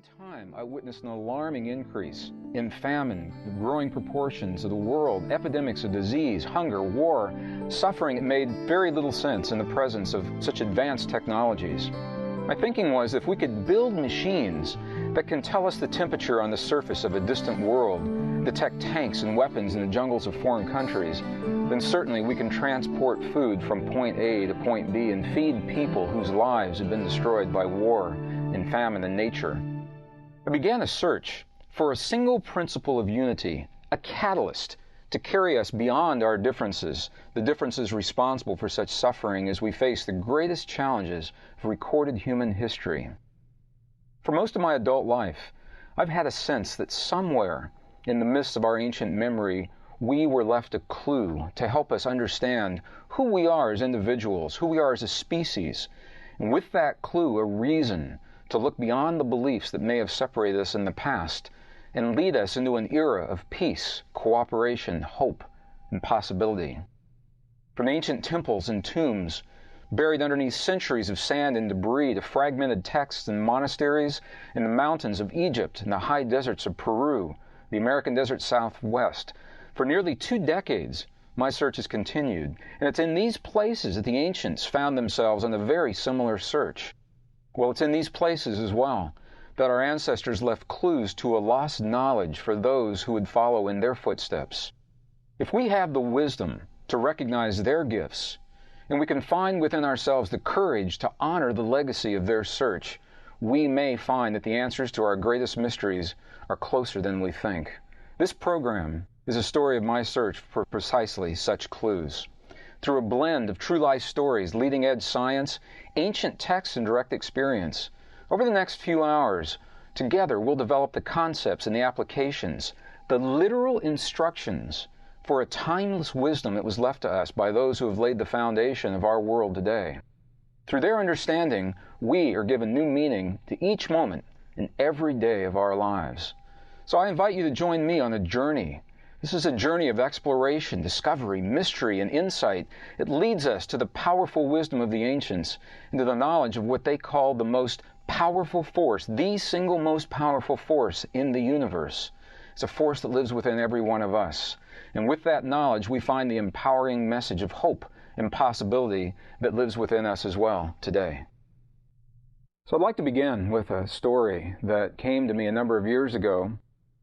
time, I witnessed an alarming increase in famine, the growing proportions of the world, epidemics of disease, hunger, war, suffering. It made very little sense in the presence of such advanced technologies. My thinking was, if we could build machines that can tell us the temperature on the surface of a distant world, detect tanks and weapons in the jungles of foreign countries, then certainly we can transport food from point A to point B and feed people whose lives have been destroyed by war and famine and nature. I began a search for a single principle of unity, a catalyst to carry us beyond our differences, the differences responsible for such suffering as we face the greatest challenges of recorded human history. For most of my adult life, I've had a sense that somewhere in the midst of our ancient memory, we were left a clue to help us understand who we are as individuals, who we are as a species, and with that clue, a reason to look beyond the beliefs that may have separated us in the past and lead us into an era of peace, cooperation, hope, and possibility. From ancient temples and tombs, buried underneath centuries of sand and debris, to fragmented texts and monasteries in the mountains of Egypt and the high deserts of Peru, the American desert Southwest, for nearly 2 decades, my search has continued, and it's in these places that the ancients found themselves on a very similar search. Well, it's in these places as well that our ancestors left clues to a lost knowledge for those who would follow in their footsteps. If we have the wisdom to recognize their gifts, and we can find within ourselves the courage to honor the legacy of their search, we may find that the answers to our greatest mysteries are closer than we think. This program is a story of my search for precisely such clues. Through a blend of true life stories, leading-edge science, ancient texts, and direct experience, over the next few hours, together we'll develop the concepts and the applications, the literal instructions for a timeless wisdom that was left to us by those who have laid the foundation of our world today. Through their understanding, we are given new meaning to each moment and every day of our lives. So I invite you to join me on a journey. This is a journey of exploration, discovery, mystery, and insight. It leads us to the powerful wisdom of the ancients and to the knowledge of what they call the most powerful force, the single most powerful force in the universe. It's a force that lives within every one of us. And with that knowledge, we find the empowering message of hope and possibility that lives within us as well today. So I'd like to begin with a story that came to me a number of years ago.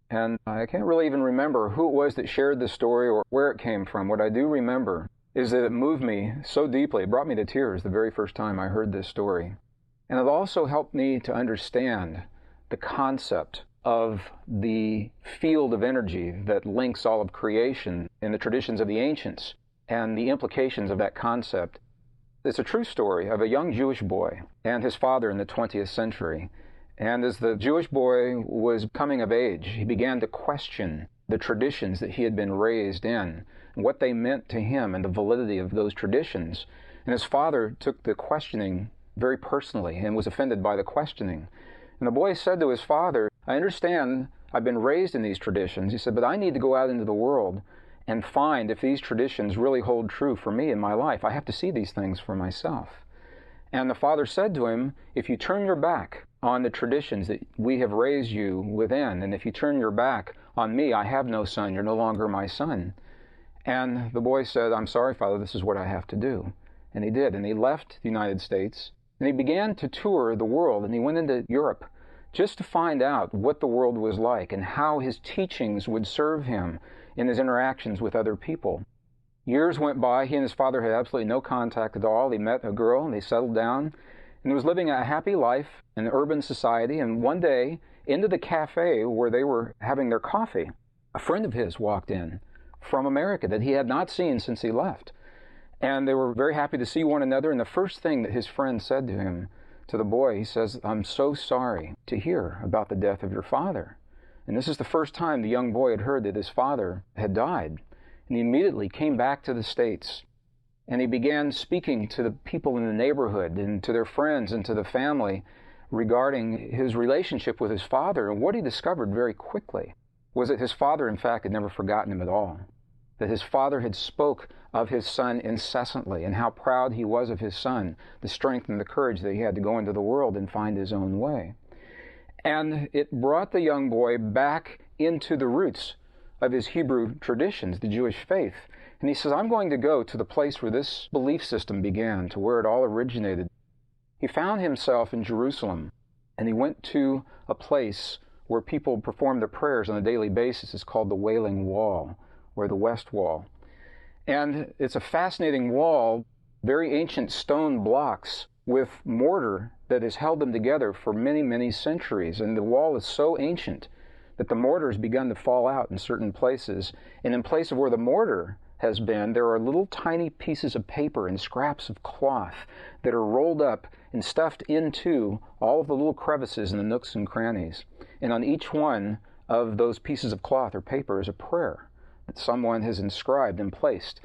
And I can't really even remember who it was that shared the story or where it came from. What I do remember is that it moved me so deeply. It brought me to tears the very first time I heard this story. And it also helped me to understand the concept of the field of energy that links all of creation in the traditions of the ancients and the implications of that concept. It's a true story of a young Jewish boy and his father in the 20th century. And as the Jewish boy was coming of age, he began to question the traditions that he had been raised in, and what they meant to him and the validity of those traditions. And his father took the questioning very personally and was offended by the questioning. And the boy said to his father, "I understand I've been raised in these traditions." He said, "but I need to go out into the world and find if these traditions really hold true for me in my life. I have to see these things for myself." And the father said to him, "If you turn your back on the traditions that we have raised you within, and if you turn your back on me, I have no son, you're no longer my son." And the boy said, "I'm sorry, Father, this is what I have to do." And he did, and he left the United States, and he began to tour the world, and he went into Europe just to find out what the world was like and how his teachings would serve him in his interactions with other people. Years went by. He and his father had absolutely no contact at all. He met a girl, and they settled down, and was living a happy life in urban society. And one day, into the cafe where they were having their coffee, a friend of his walked in from America that he had not seen since he left. And they were very happy to see one another. And the first thing that his friend said to him, to the boy, he says, "I'm so sorry to hear about the death of your father." And this is the first time the young boy had heard that his father had died. And he immediately came back to the States. And he began speaking to the people in the neighborhood and to their friends and to the family regarding his relationship with his father. And what he discovered very quickly was that his father, in fact, had never forgotten him at all. That his father had spoke of his son incessantly and how proud he was of his son, the strength and the courage that he had to go into the world and find his own way. And it brought the young boy back into the roots of his Hebrew traditions, the Jewish faith. And he says, I'm going to go to the place where this belief system began, to where it all originated. He found himself in Jerusalem, and he went to a place where people performed their prayers on a daily basis. It's called the Wailing Wall, or the West Wall. And it's a fascinating wall, very ancient stone blocks with mortar that has held them together for many, many centuries. And the wall is so ancient that the mortar has begun to fall out in certain places. And in place of where the mortar has been, there are little tiny pieces of paper and scraps of cloth that are rolled up and stuffed into all of the little crevices and the nooks and crannies. And on each one of those pieces of cloth or paper is a prayer that someone has inscribed and placed.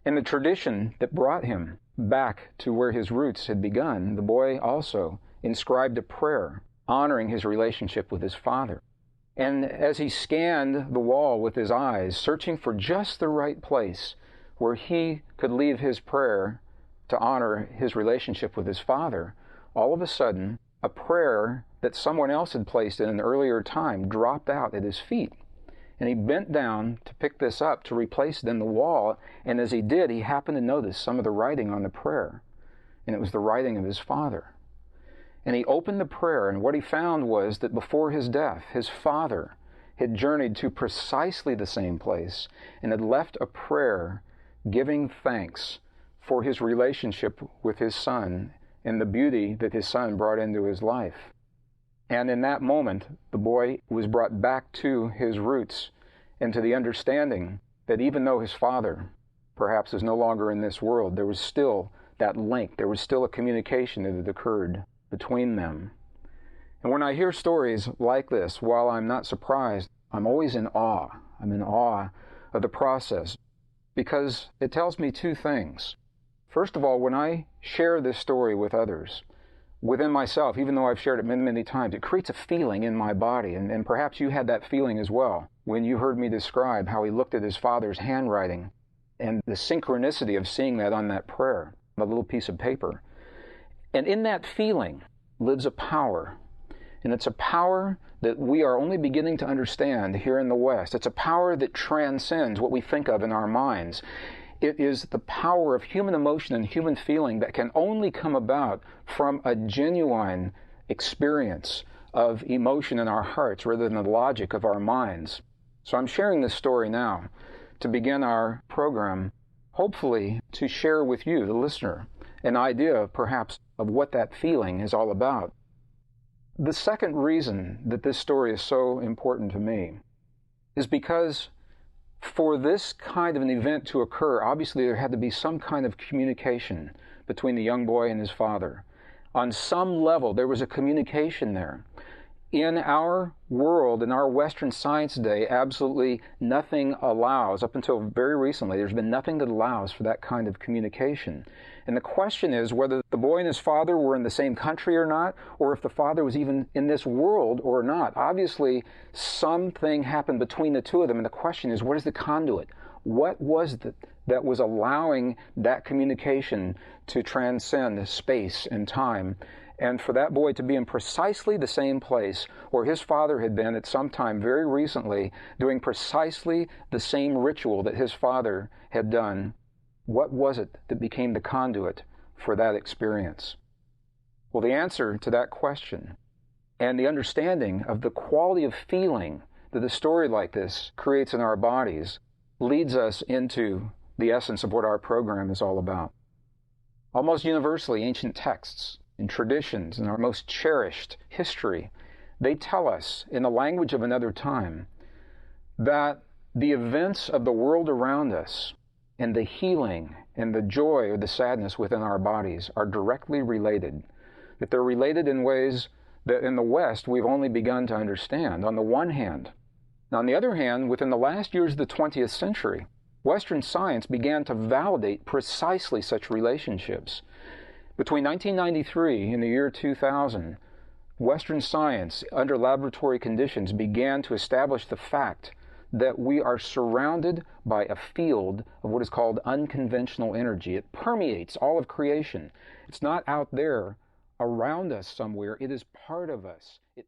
And the tradition that brought him back to where his roots had begun, the boy also inscribed a prayer honoring his relationship with his father. And as he scanned the wall with his eyes, searching for just the right place where he could leave his prayer to honor his relationship with his father, all of a sudden, a prayer that someone else had placed in an earlier time dropped out at his feet. And he bent down to pick this up, to replace it in the wall. And as he did, he happened to notice some of the writing on the prayer. And it was the writing of his father. And he opened the prayer, and what he found was that before his death, his father had journeyed to precisely the same place and had left a prayer giving thanks for his relationship with his son and the beauty that his son brought into his life. And in that moment, the boy was brought back to his roots and to the understanding that even though his father perhaps is no longer in this world, there was still that link, there was still a communication that had occurred between them. And when I hear stories like this, while I'm not surprised, I'm always in awe. I'm in awe of the process because it tells me two things. First of all, when I share this story with others, within myself, even though I've shared it many, many times, it creates a feeling in my body. And perhaps you had that feeling as well when you heard me describe how he looked at his father's handwriting and the synchronicity of seeing that on that prayer, a little piece of paper. And in that feeling lives a power. And it's a power that we are only beginning to understand here in the West. It's a power that transcends what we think of in our minds. It is the power of human emotion and human feeling that can only come about from a genuine experience of emotion in our hearts rather than the logic of our minds. So I'm sharing this story now to begin our program, hopefully to share with you, the listener, an idea perhaps of what that feeling is all about. The second reason that this story is so important to me is because for this kind of an event to occur, obviously there had to be some kind of communication between the young boy and his father. On some level, there was a communication there. In our world, in our Western science day, absolutely nothing allows, up until very recently, there's been nothing that allows for that kind of communication. And the question is whether the boy and his father were in the same country or not, or if the father was even in this world or not. Obviously, something happened between the two of them, and the question is, what is the conduit? What was it that was allowing that communication to transcend space and time? And for that boy to be in precisely the same place where his father had been at some time very recently, doing precisely the same ritual that his father had done, what was it that became the conduit for that experience? Well, the answer to that question and the understanding of the quality of feeling that a story like this creates in our bodies leads us into the essence of what our program is all about. Almost universally, ancient texts and traditions and our most cherished history, they tell us in the language of another time that the events of the world around us and the healing and the joy or the sadness within our bodies are directly related, that they're related in ways that in the West we've only begun to understand, on the one hand. Now, on the other hand, within the last years of the 20th century, Western science began to validate precisely such relationships. Between 1993 and the year 2000, Western science, under laboratory conditions, began to establish the fact that we are surrounded by a field of what is called unconventional energy. It permeates all of creation. It's not out there around us somewhere. It is part of us. It